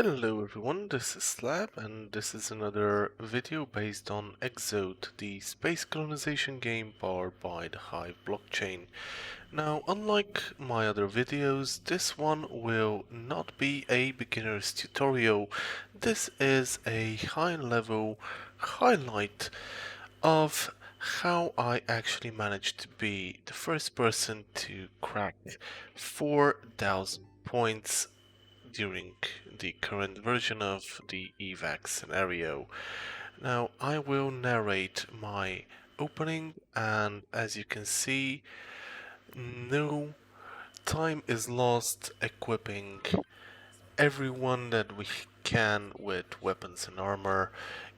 Hello everyone, this is Slab and this is another video based on eXode, the space colonization game powered by the Hive blockchain. Now, unlike my other videos, this one will not be a beginner's tutorial. This is a high-level highlight of how I actually managed to be the first person to crack 4,000 points during the current version of the Evac scenario. Now I will narrate my opening, and as you can see, no time is lost equipping everyone that we can with weapons and armor,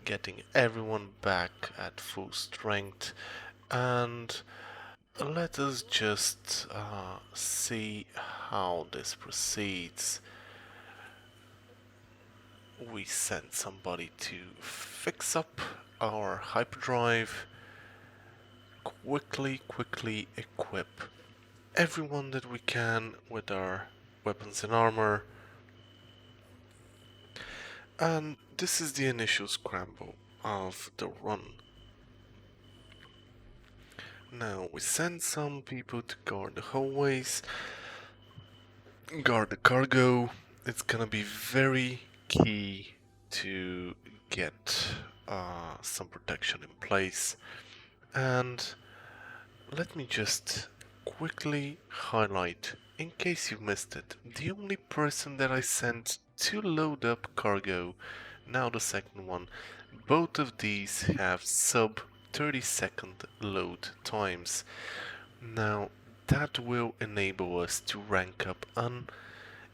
getting everyone back at full strength, and let us just see how this proceeds. We send somebody to fix up our hyperdrive, quickly equip everyone that we can with our weapons and armor, and this is the initial scramble of the run. Now we send some people to guard the hallways, guard the cargo. It's gonna be very key to get some protection in place. And let me just quickly highlight, in case you missed it, the only person that I sent to load up cargo, now the second one, both of these have sub 30-second load times. Now that will enable us to rank up an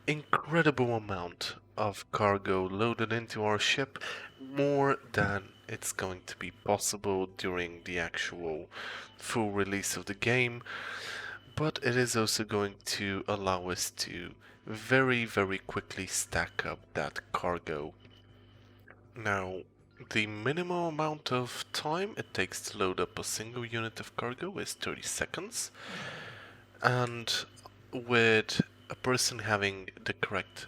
incredible amount of cargo loaded into our ship, more than it's going to be possible during the actual full release of the game, but it is also going to allow us to very quickly stack up that cargo. Now, the minimum amount of time it takes to load up a single unit of cargo is 30 seconds, and with a person having the correct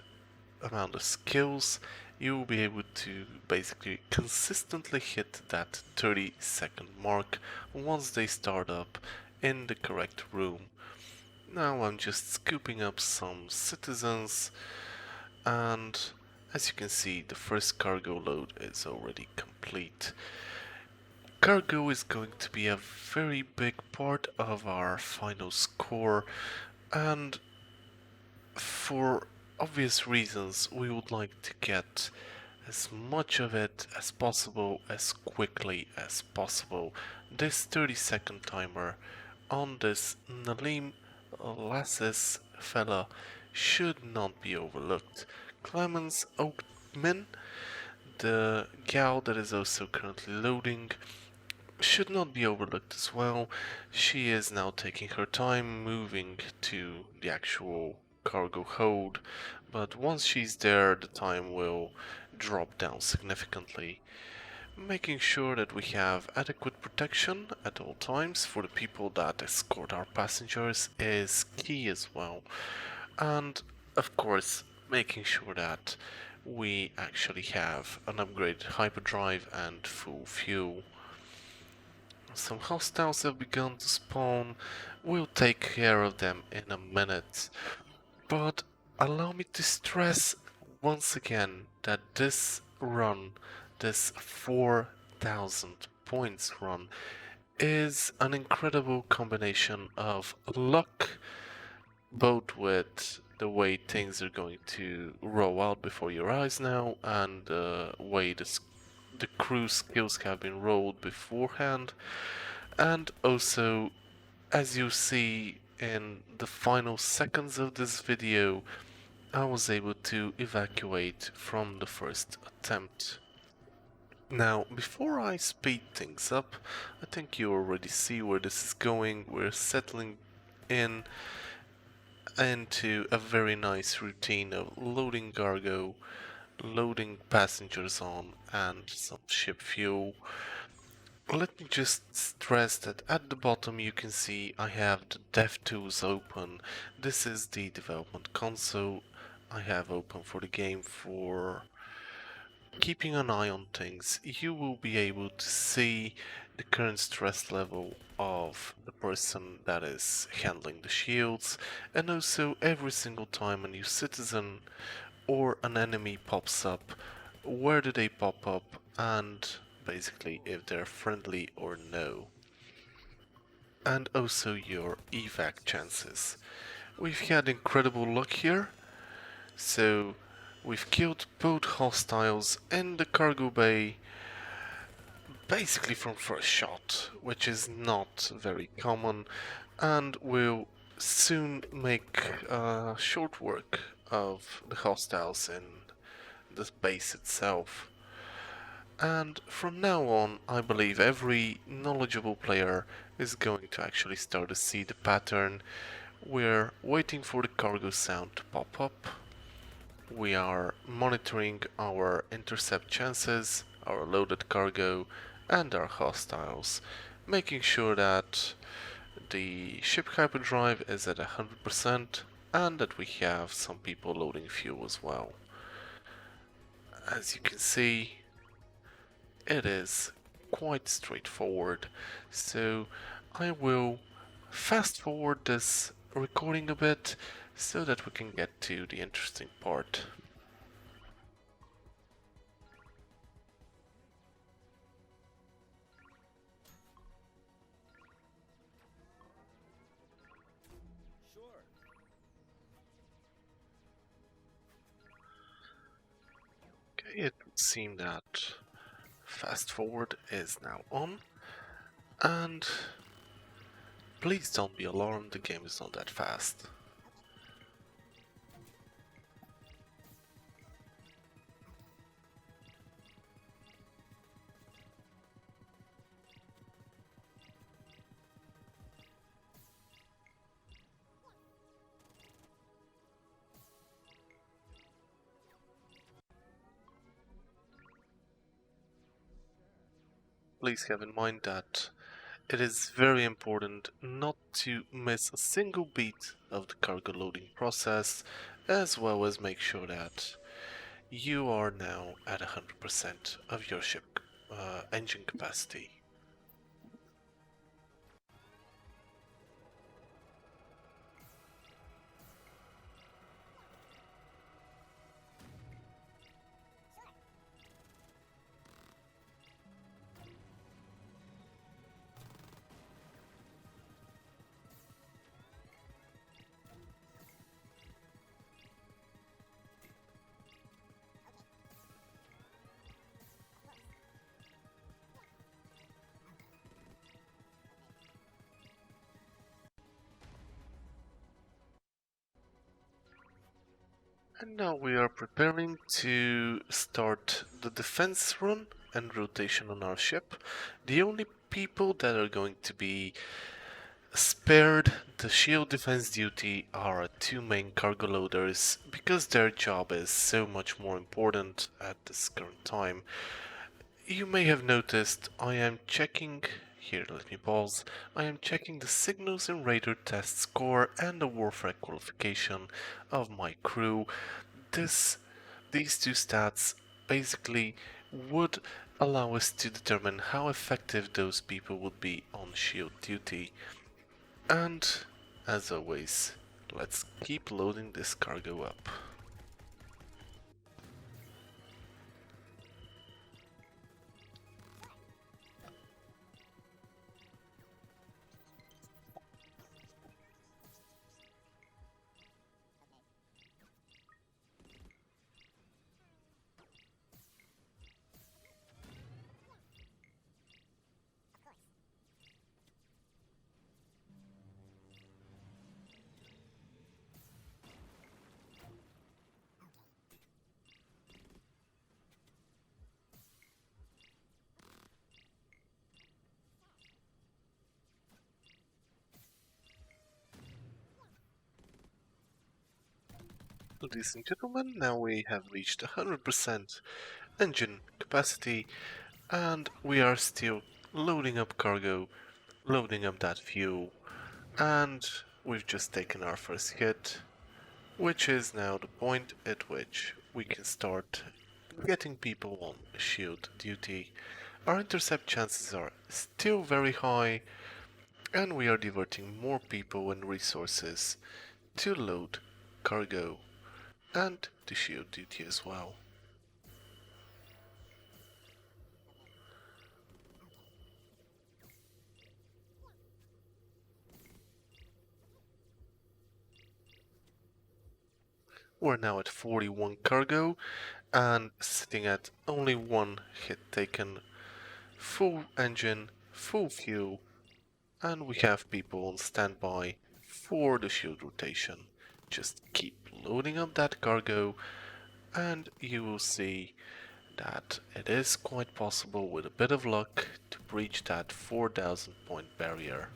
amount of skills, you will be able to basically consistently hit that 30-second mark once they start up in the correct room. Now I'm just scooping up some citizens, and as you can see, the first cargo load is already complete. Cargo is going to be a very big part of our final score, and for obvious reasons, we would like to get as much of it as possible as quickly as possible. This 30-second timer on this Nalim Lasses fella should not be overlooked. Clemens Oakman, the gal that is also currently loading, should not be overlooked as well. She is now taking her time moving to the actual cargo hold, but once she's there, the time will drop down significantly. Making sure that we have adequate protection at all times for the people that escort our passengers is key as well. And of course, making sure that we actually have an upgraded hyperdrive and full fuel. Some hostiles have begun to spawn. We'll take care of them in a minute. But allow me to stress once again that this run, this 4,000 points run, is an incredible combination of luck, both with the way things are going to roll out before your eyes now, and the way the crew skills have been rolled beforehand, and also, as you see in the final seconds of this video, I was able to evacuate from the first attempt. Now, before I speed things up, I think you already see where this is going. We're settling in into a very nice routine of loading cargo, loading passengers on, and some ship fuel. Let me just stress that at the bottom you can see I have the DevTools open. This is the development console. I have open for the game for keeping an eye on things, you will be able to see the current stress level of the person that is handling the shields, and also every single time a new citizen or an enemy pops up, where do they pop up, and basically if they're friendly or no. And also your evac chances. We've had incredible luck here, so we've killed both hostiles in the cargo bay basically from first shot, which is not very common, and will soon make short work of the hostiles in the base itself. And from now on, I believe every knowledgeable player is going to actually start to see the pattern. We're waiting for the cargo sound to pop up. We are monitoring our intercept chances, our loaded cargo, and our hostiles, making sure that the ship hyperdrive is at 100% and that we have some people loading fuel as well. As you can see, it is quite straightforward, so I will fast forward this recording a bit so that we can get to the interesting part. Okay, it would seem that fast forward is now on, and please don't be alarmed, the game is not that fast. Please have in mind that it is very important not to miss a single beat of the cargo loading process, as well as make sure that you are now at 100% of your ship engine capacity. And now we are preparing to start the defense run and rotation on our ship. The only people that are going to be spared the shield defense duty are our two main cargo loaders, because their job is so much more important at this current time. You may have noticed I am checking, here let me pause, I am checking the signals and radar test score and the warfare qualification of my crew. These two stats basically would allow us to determine how effective those people would be on shield duty. And, as always, let's keep loading this cargo up. Ladies and gentlemen, now we have reached 100% engine capacity, and we are still loading up cargo, loading up that fuel, and we've just taken our first hit. which is now the point at which we can start getting people on shield duty. Our intercept chances are still very high, and we are diverting more people and resources to load cargo and to shield duty as well. We're now at 41 cargo and sitting at only one hit taken, full engine, full fuel, and we have people on standby for the shield rotation. Just keep loading up that cargo and you will see that it is quite possible with a bit of luck to breach that 4,000 point barrier.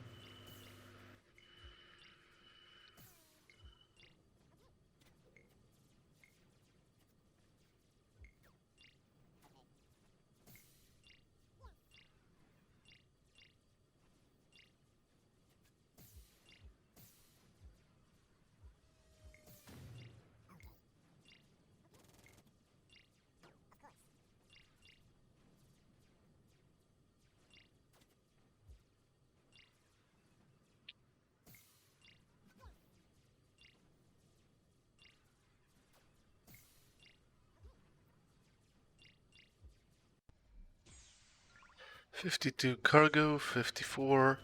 "52 cargo, 54,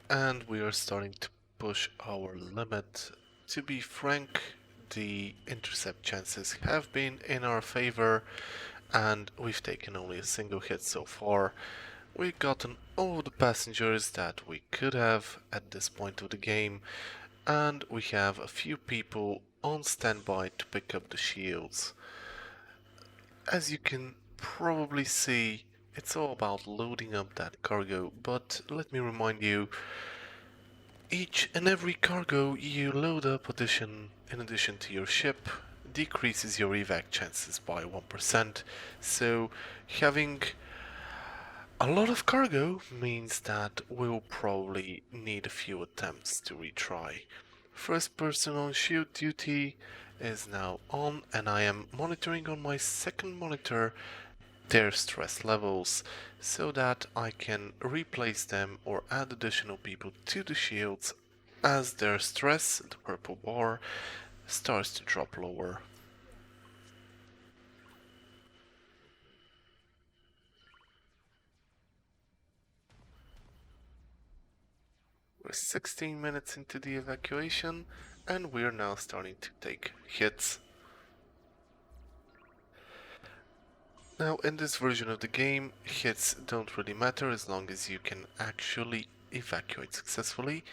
and we are starting to push our limit. To be frank, the intercept chances have been in our favor, and we've taken only a single hit so far. We've gotten all the passengers that we could have at this point of the game, and we have a few people on standby to pick up the shields. As you can probably see, it's all about loading up that cargo, but let me remind you, each and every cargo you load up in addition to your ship decreases your evac chances by 1%, so having a lot of cargo means that we'll probably need a few attempts to retry. First person on shield duty is now on, and I am monitoring on my second monitor their stress levels so that I can replace them or add additional people to the shields as their stress, the purple bar, starts to drop lower. We're 16 minutes into the evacuation and we're now starting to take hits. Now in this version of the game, hits don't really matter as long as you can actually evacuate successfully,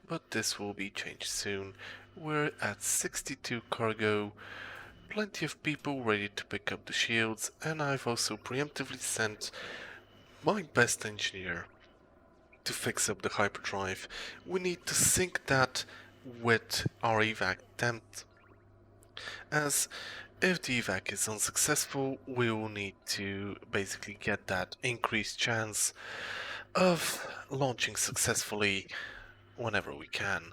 but this will be changed soon. We're at 62 cargo, plenty of people ready to pick up the shields, and I've also preemptively sent my best engineer to fix up the hyperdrive. We need to sync that with our evac attempt, as if the evac is unsuccessful, we will need to basically get that increased chance of launching successfully whenever we can.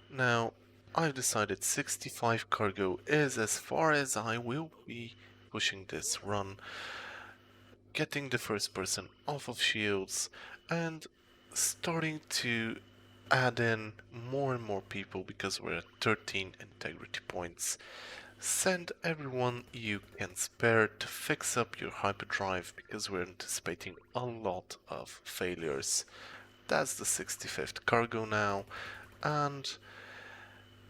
Now, I've decided 65 cargo is as far as I will be pushing this run, getting the first person off of shields and starting to add in more and more people because we're at 13 integrity points. Send everyone you can spare to fix up your hyperdrive because we're anticipating a lot of failures. That's the 65th cargo now, and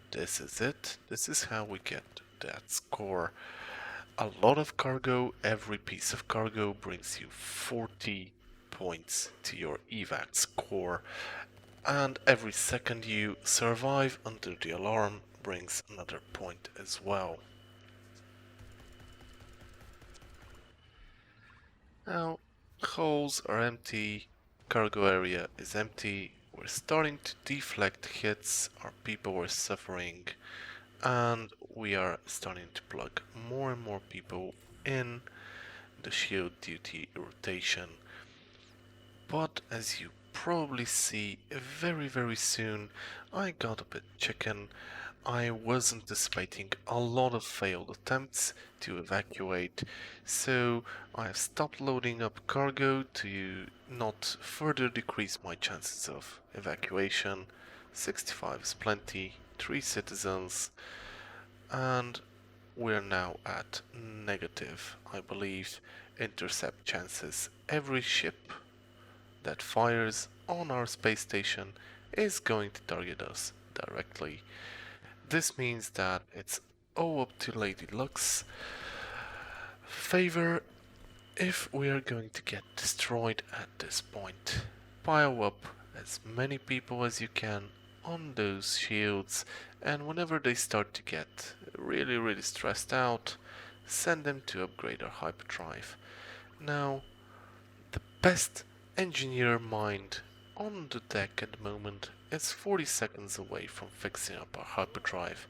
this is it. This is how we get that score. A lot of cargo, every piece of cargo brings you 40 points to your evac score, and every second you survive under the alarm brings another point as well. Now, holes are empty, cargo area is empty, we're starting to deflect hits, our people are suffering, and we are starting to plug more and more people in the shield duty rotation. But as you probably see very soon, I got a bit chicken I was anticipating a lot of failed attempts to evacuate, so I have stopped loading up cargo to not further decrease my chances of evacuation. 65 is plenty, 3 citizens, and we're now at negative, I believe, intercept chances. Every ship that fires on our space station is going to target us directly. This means that it's all up to Lady Luck's favor if we are going to get destroyed at this point. Pile up as many people as you can on those shields, and whenever they start to get really stressed out, send them to upgrade our hyperdrive. Now, the best engineer mind on the deck at the moment is 40 seconds away from fixing up our hyperdrive.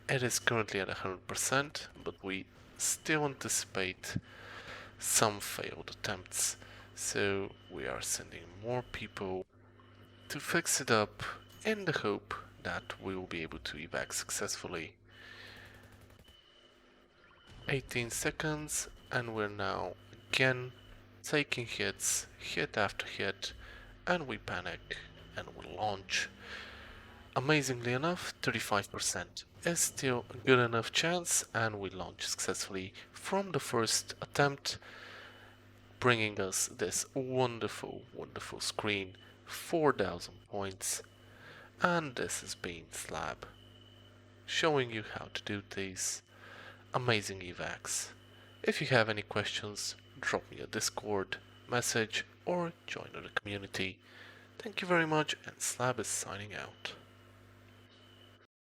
It is currently at 100%, but we still anticipate some failed attempts, so we are sending more people to fix it up in the hope that we will be able to evac successfully. 18 seconds, and we're now again taking hits, hit after hit, and we panic and we launch. Amazingly enough, 35% is still a good enough chance, and we launch successfully from the first attempt, bringing us this wonderful screen, 4,000 points, and this has been Slab, showing you how to do these amazing evacs. If you have any questions, drop me a Discord message or join the community. Thank you very much, and Slab is signing out.